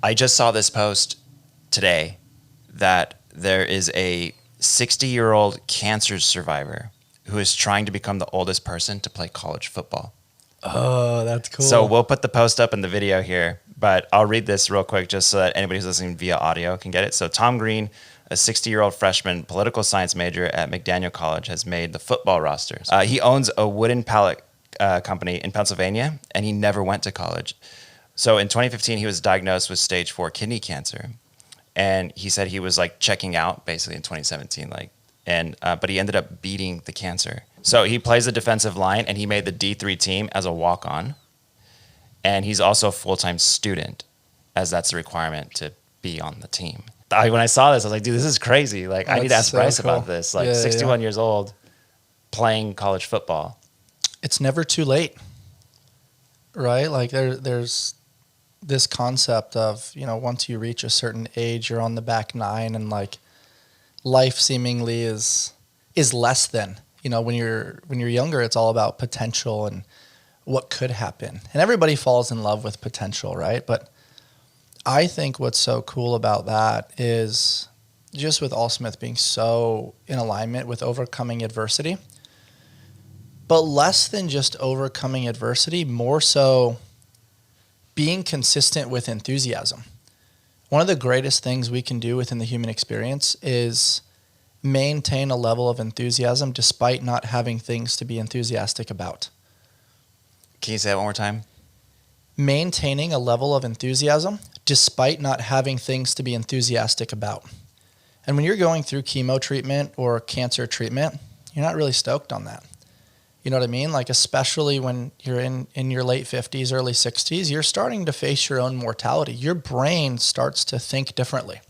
I just saw this post today that there is a 60-year-old cancer survivor who is trying to become the oldest person to play college football. Oh, that's cool. So we'll put the post up in the video here, but I'll read this real quick just so that anybody who's listening via audio can get it. So Tom Green, a 60-year-old freshman political science major at McDaniel College, has made the football rosters. He owns a wooden pallet company in Pennsylvania, and he never went to college. So in 2015, he was diagnosed with stage 4 kidney cancer. And he said he was like checking out basically in 2017, but he ended up beating the cancer. So he plays the defensive line, and he made the D3 team as a walk-on. And he's also a full-time student, as that's the requirement to be on the team. When I saw this, I was like, dude, this is crazy. Like, I need to ask Bryce about this. Like, 61 years old, playing college football. It's never too late, right? Like, there's this concept of, once you reach a certain age, you're on the back nine, and like life seemingly is less than. When you're younger, it's all about potential and what could happen. And everybody falls in love with potential, right? But I think what's so cool about that is just with Alsmith being so in alignment with overcoming adversity, but less than just overcoming adversity, more so being consistent with enthusiasm. One of the greatest things we can do within the human experience is maintain a level of enthusiasm despite not having things to be enthusiastic about. Can you say that one more time? Maintaining a level of enthusiasm despite not having things to be enthusiastic about. And when you're going through chemo treatment or cancer treatment, you're not really stoked on that. You know what I mean? Like, especially when you're in your late 50s, early 60s, you're starting to face your own mortality. Your brain starts to think differently.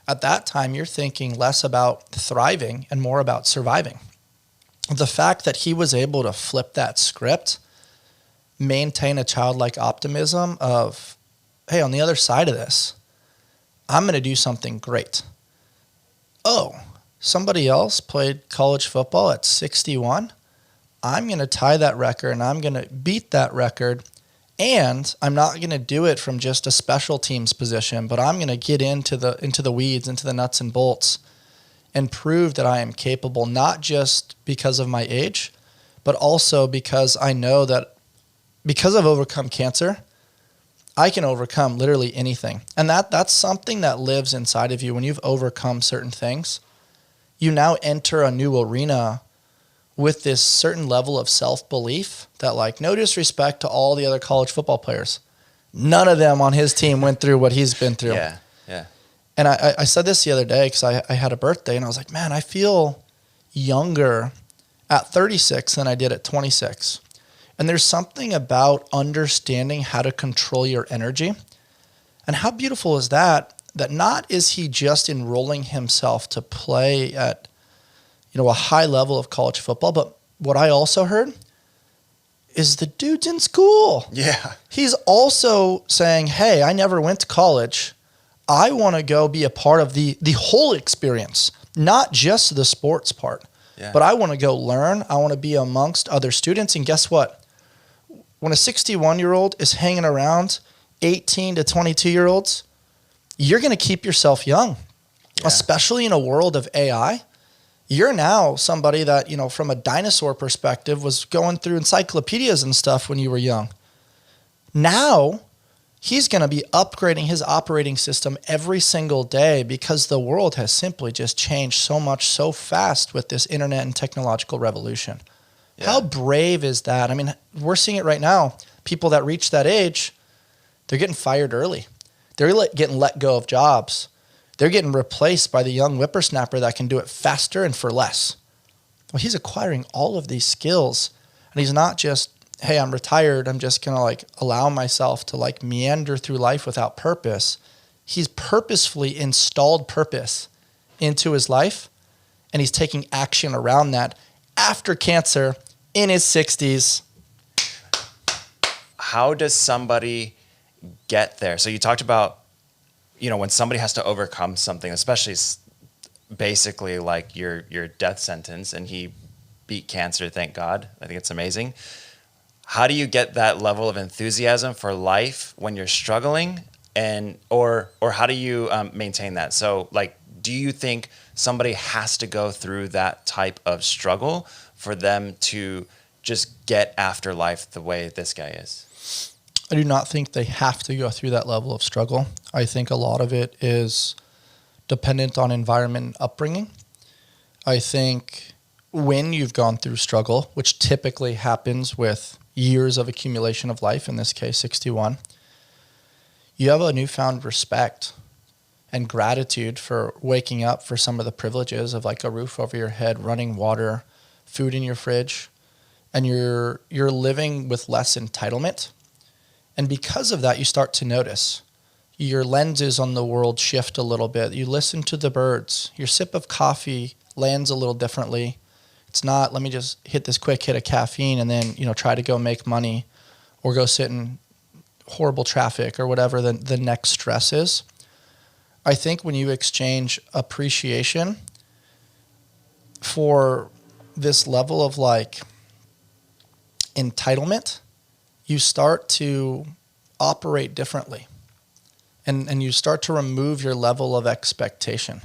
At that time, you're thinking less about thriving and more about surviving. The fact that he was able to flip that script, maintain a childlike optimism of, hey, on the other side of this, I'm going to do something great. Oh, somebody else played college football at 61? I'm going to tie that record and I'm going to beat that record. And I'm not going to do it from just a special teams position, but I'm going to get into the weeds, into the nuts and bolts, and prove that I am capable, not just because of my age, but also because I know that because I've overcome cancer, I can overcome literally anything. And that's something that lives inside of you. When you've overcome certain things, you now enter a new arena with this certain level of self-belief that, like, no disrespect to all the other college football players, none of them on his team went through what he's been through. Yeah. And I said this the other day because I had a birthday, and I was like, man, I feel younger at 36 than I did at 26. And there's something about understanding how to control your energy. And how beautiful is that not is he just enrolling himself to play at a high level of college football, but what I also heard is the dude's in school. Yeah. He's also saying, hey, I never went to college. I want to go be a part of the whole experience, not just the sports part. Yeah. But I want to go learn. I want to be amongst other students. And guess what? When a 61-year-old is hanging around 18 to 22-year-olds, you're going to keep yourself young, especially in a world of AI. You're now somebody that, from a dinosaur perspective, was going through encyclopedias and stuff when you were young. Now, he's going to be upgrading his operating system every single day because the world has simply just changed so much so fast with this internet and technological revolution. Yeah. How brave is that? I mean, we're seeing it right now. People that reach that age, they're getting fired early. They're getting let go of jobs. They're getting replaced by the young whippersnapper that can do it faster and for less. Well, he's acquiring all of these skills, and he's not just, hey, I'm retired, I'm just going to allow myself to meander through life without purpose. He's purposefully installed purpose into his life, and he's taking action around that after cancer in his 60s. How does somebody get there? So you talked about, when somebody has to overcome something, especially basically like your death sentence, and he beat cancer, thank God. I think it's amazing. How do you get that level of enthusiasm for life when you're struggling or how do you maintain that? So like, do you think somebody has to go through that type of struggle for them to just get after life the way this guy is? I do not think they have to go through that level of struggle. I think a lot of it is dependent on environment and upbringing. I think when you've gone through struggle, which typically happens with years of accumulation of life, in this case 61, you have a newfound respect and gratitude for waking up for some of the privileges of like a roof over your head, running water, food in your fridge, and you're living with less entitlement. And because of that, you start to notice your lenses on the world shift a little bit. You listen to the birds. Your sip of coffee lands a little differently. It's not, let me just hit this quick hit of caffeine and then, try to go make money or go sit in horrible traffic or whatever the next stress is. I think when you exchange appreciation for this level of like entitlement, you start to operate differently and you start to remove your level of expectation.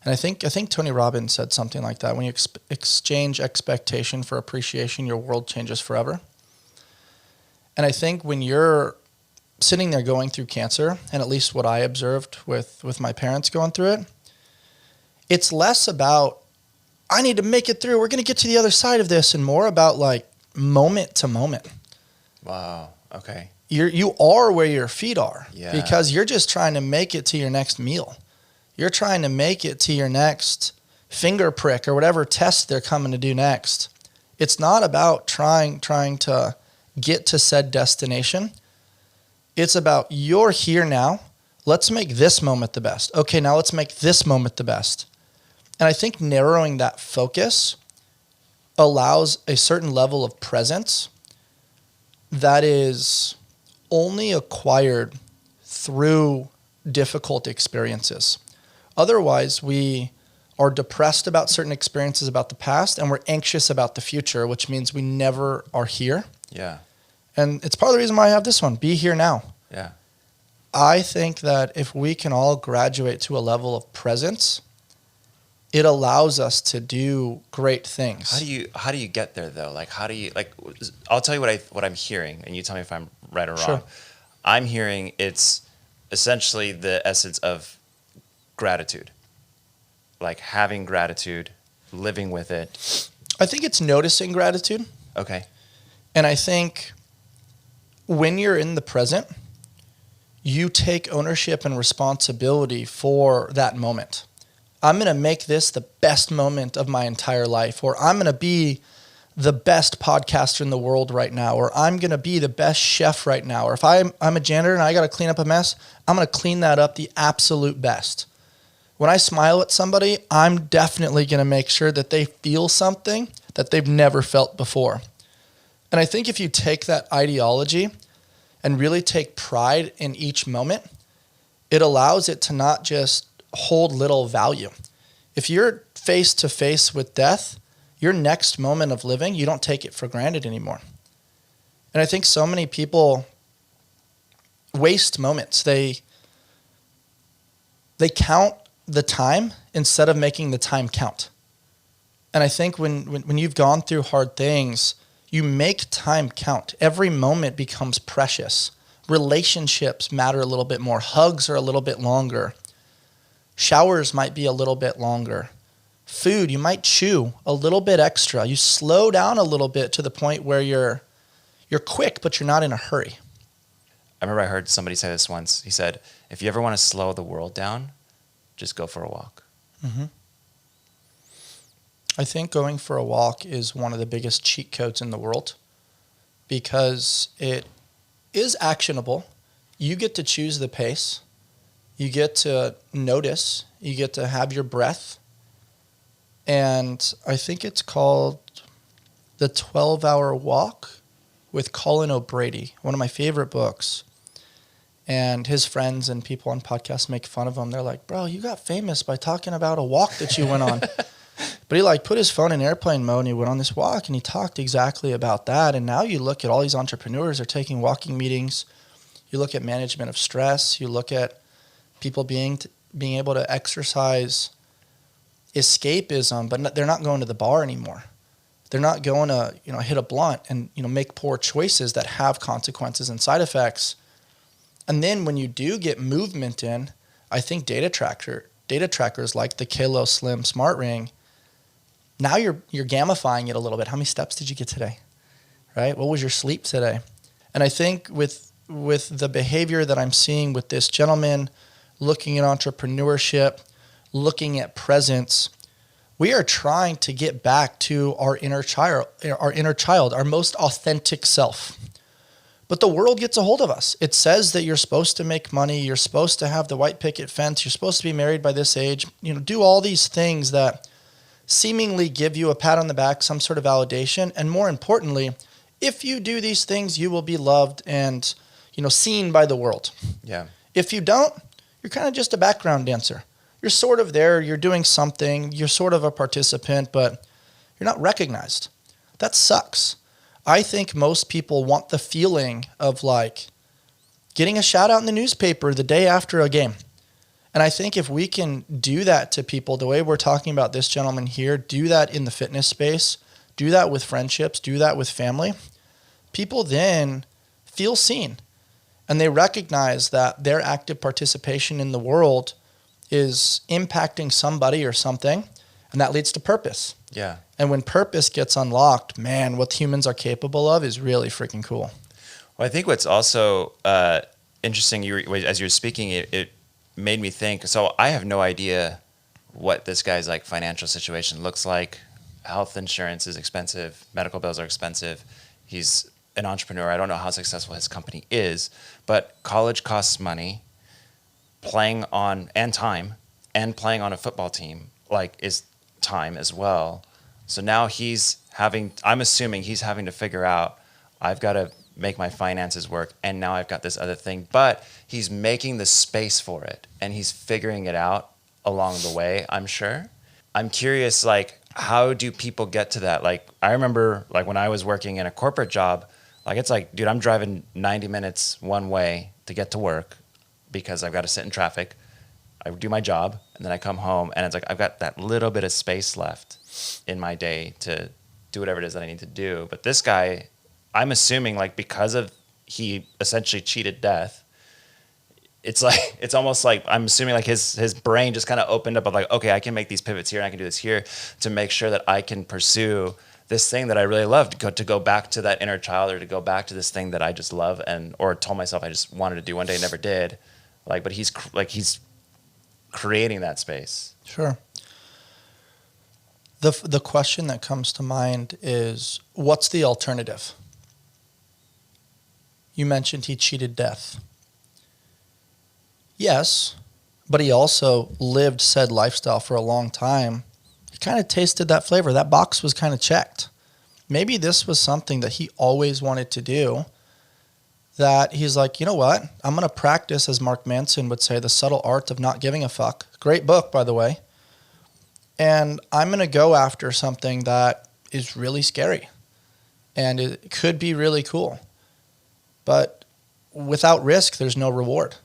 And I think Tony Robbins said something like that. When you exchange expectation for appreciation, your world changes forever. And I think when you're sitting there going through cancer, and at least what I observed with my parents going through it, it's less about, I need to make it through, we're going to get to the other side of this, and more about like moment to moment. Wow. Okay. You are where your feet are, Yeah. because you're just trying to make it to your next meal. You're trying to make it to your next finger prick or whatever test they're coming to do next. It's not about trying to get to said destination. It's about, you're here now. Let's make this moment the best. Okay, now let's make this moment the best. And I think narrowing that focus allows a certain level of presence that is only acquired through difficult experiences. Otherwise, we are depressed about certain experiences about the past and we're anxious about the future, which means we never are here. Yeah. And it's part of the reason why I have this one, be here now. Yeah. I think that if we can all graduate to a level of presence, it allows us to do great things. How do you get there though? Like, how do you, like, I'll tell you what I'm hearing and you tell me if I'm right or wrong. Sure. I'm hearing it's essentially the essence of gratitude, like having gratitude, living with it. I think it's noticing gratitude. Okay. And I think when you're in the present, you take ownership and responsibility for that moment. I'm going to make this the best moment of my entire life, or I'm going to be the best podcaster in the world right now, or I'm going to be the best chef right now, or if I'm a janitor and I got to clean up a mess, I'm going to clean that up the absolute best. When I smile at somebody, I'm definitely going to make sure that they feel something that they've never felt before. And I think if you take that ideology and really take pride in each moment, it allows it to not just hold little value. If you're face to face with death, your next moment of living, you don't take it for granted anymore. And I think so many people waste moments. They count the time instead of making the time count. And I think when you've gone through hard things, you make time count. Every moment becomes precious. Relationships matter a little bit more. Hugs are a little bit longer. Showers might be a little bit longer. Food, you might chew a little bit extra. You slow down a little bit to the point where you're quick, but you're not in a hurry. I remember I heard somebody say this once. He said, if you ever want to slow the world down, just go for a walk. Mm-hmm. I think going for a walk is one of the biggest cheat codes in the world because it is actionable. You get to choose the pace. You get to notice. You get to have your breath. And I think it's called The 12-Hour Walk with Colin O'Brady, one of my favorite books. And his friends and people on podcasts make fun of him. They're like, bro, you got famous by talking about a walk that you went on. But he put his phone in airplane mode and he went on this walk and he talked exactly about that. And now you look at all these entrepreneurs are taking walking meetings. You look at management of stress. You look at people being able to exercise escapism, but they're not going to the bar anymore. They're not going to, hit a blunt and, make poor choices that have consequences and side effects. And then when you do get movement in, I think data trackers like the Kalo Slim Smart Ring, now you're gamifying it a little bit. How many steps did you get today? Right? What was your sleep today? And I think with the behavior that I'm seeing with this gentleman, looking at entrepreneurship, looking at presence, we are trying to get back to our inner child, our most authentic self. But the world gets a hold of us. It says that you're supposed to make money, you're supposed to have the white picket fence, you're supposed to be married by this age, do all these things that seemingly give you a pat on the back, some sort of validation. And more importantly, if you do these things, you will be loved and, seen by the world. Yeah. If you don't, you're kind of just a background dancer. You're sort of there, you're doing something, you're sort of a participant, but you're not recognized. That sucks. I think most people want the feeling of like getting a shout out in the newspaper the day after a game. And I think if we can do that to people the way we're talking about this gentleman here, do that in the fitness space, do that with friendships, do that with family, people then feel seen. And they recognize that their active participation in the world is impacting somebody or something, and that leads to purpose. Yeah. And when purpose gets unlocked, man, what humans are capable of is really freaking cool. Well, I think what's also interesting, as you were speaking, it made me think. So I have no idea what this guy's like financial situation looks like. Health insurance is expensive. Medical bills are expensive. He's an entrepreneur. I don't know how successful his company is, but college costs money. Playing on and time and playing on a football team is time as well. So now I'm assuming he's having to figure out, I've got to make my finances work. And now I've got this other thing, but he's making the space for it and he's figuring it out along the way, I'm sure. I'm curious, how do people get to that? I remember when I was working in a corporate job, it's dude, I'm driving 90 minutes one way to get to work, because I've got to sit in traffic. I do my job, and then I come home, and it's I've got that little bit of space left in my day to do whatever it is that I need to do. But this guy, I'm assuming, because of he essentially cheated death, it's almost I'm assuming his brain just kind of opened up of okay, I can make these pivots here, and I can do this here to make sure that I can pursue this thing that I really love, to go back to that inner child, or to go back to this thing that I just love or told myself I just wanted to do one day, never did. But he's creating that space. Sure. The question that comes to mind is, what's the alternative? You mentioned he cheated death. Yes, but he also lived said lifestyle for a long time. He kind of tasted that flavor. That box was kind of checked. Maybe this was something that he always wanted to do, that he's you know what? I'm going to practice, as Mark Manson would say, the subtle art of not giving a fuck. Great book, by the way. And I'm going to go after something that is really scary. And it could be really cool. But without risk, there's no reward.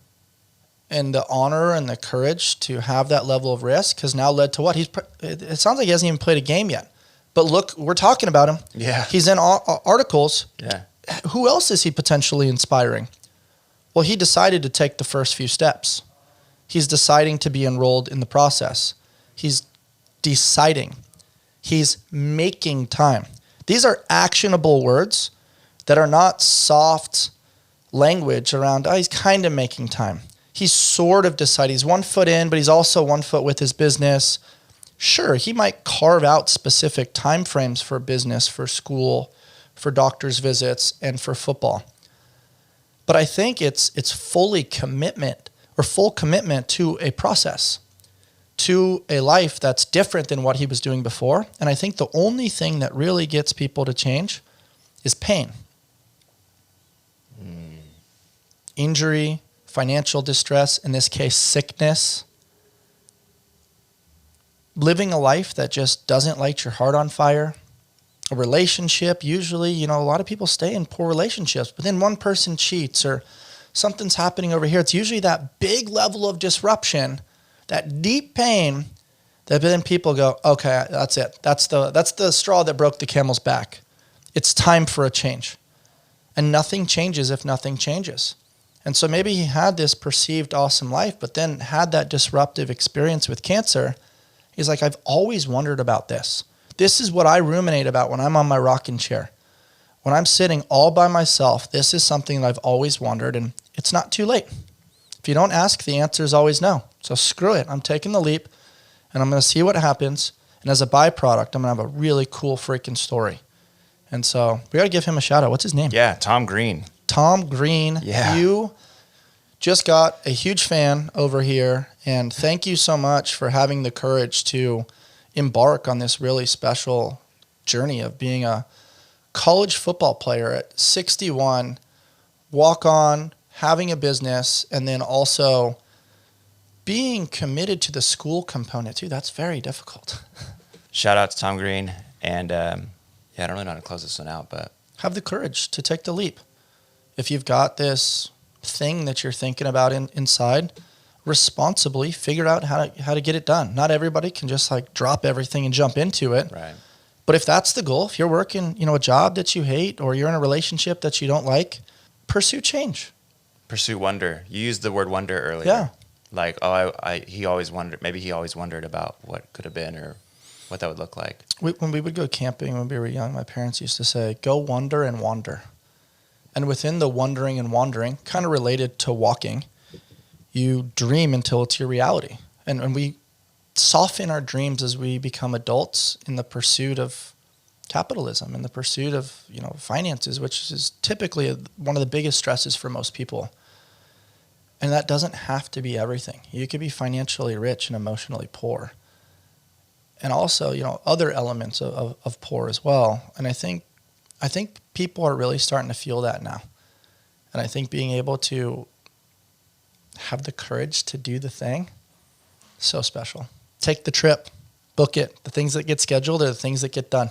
And the honor and the courage to have that level of risk has now led to what? It sounds like he hasn't even played a game yet. But look, we're talking about him. Yeah. He's in articles. Yeah. Who else is he potentially inspiring? Well, he decided to take the first few steps. He's deciding to be enrolled in the process. He's deciding. He's making time. These are actionable words that are not soft language around, he's kind of making time. He's sort of decided. He's 1 foot in, but he's also 1 foot with his business. Sure, he might carve out specific time frames for business, for school, for doctor's visits, and for football. But I think it's full commitment to a process, to a life that's different than what he was doing before. And I think the only thing that really gets people to change is pain. Injury, financial distress, in this case, sickness. Living a life that just doesn't light your heart on fire. A relationship, usually, a lot of people stay in poor relationships, but then one person cheats or something's happening over here. It's usually that big level of disruption, that deep pain, that then people go, okay, that's it. That's the straw that broke the camel's back. It's time for a change. And nothing changes if nothing changes. And so maybe he had this perceived awesome life, but then had that disruptive experience with cancer. He's like, I've always wondered about this. This is what I ruminate about when I'm on my rocking chair. When I'm sitting all by myself, this is something that I've always wondered, and it's not too late. If you don't ask, the answer is always no. So screw it. I'm taking the leap, and I'm going to see what happens. And as a byproduct, I'm going to have a really cool freaking story. And so we got to give him a shout out. What's his name? Yeah, Tom Green. Tom Green. Yeah. You just got a huge fan over here, and thank you so much for having the courage to embark on this really special journey of being a college football player at 61, walk on, having a business, and then also being committed to the school component too. That's very difficult. Shout out to Tom Green. And I don't really know how to close this one out, but Have the courage to take the leap. If you've got this thing that you're thinking about inside, responsibly figure out how to get it done. Not everybody can just like drop everything and jump into it. right. But if that's the goal, if you're working, a job that you hate, or you're in a relationship that you don't like, pursue change. Pursue wonder. You used the word wonder earlier. Yeah. Like, he always wondered, maybe he always wondered about what could have been or what that would look like. When we would go camping when we were young, my parents used to say, go wonder and wander. And within the wondering and wandering, kind of related to walking, you dream until it's your reality. And we soften our dreams as we become adults in the pursuit of capitalism, in the pursuit of finances, which is typically one of the biggest stresses for most people. And that doesn't have to be everything. You could be financially rich and emotionally poor. And also, other elements of poor as well. And I think people are really starting to feel that now. And I think being able to have the courage to do the thing, so special. Take the trip, book it. The things that get scheduled are the things that get done.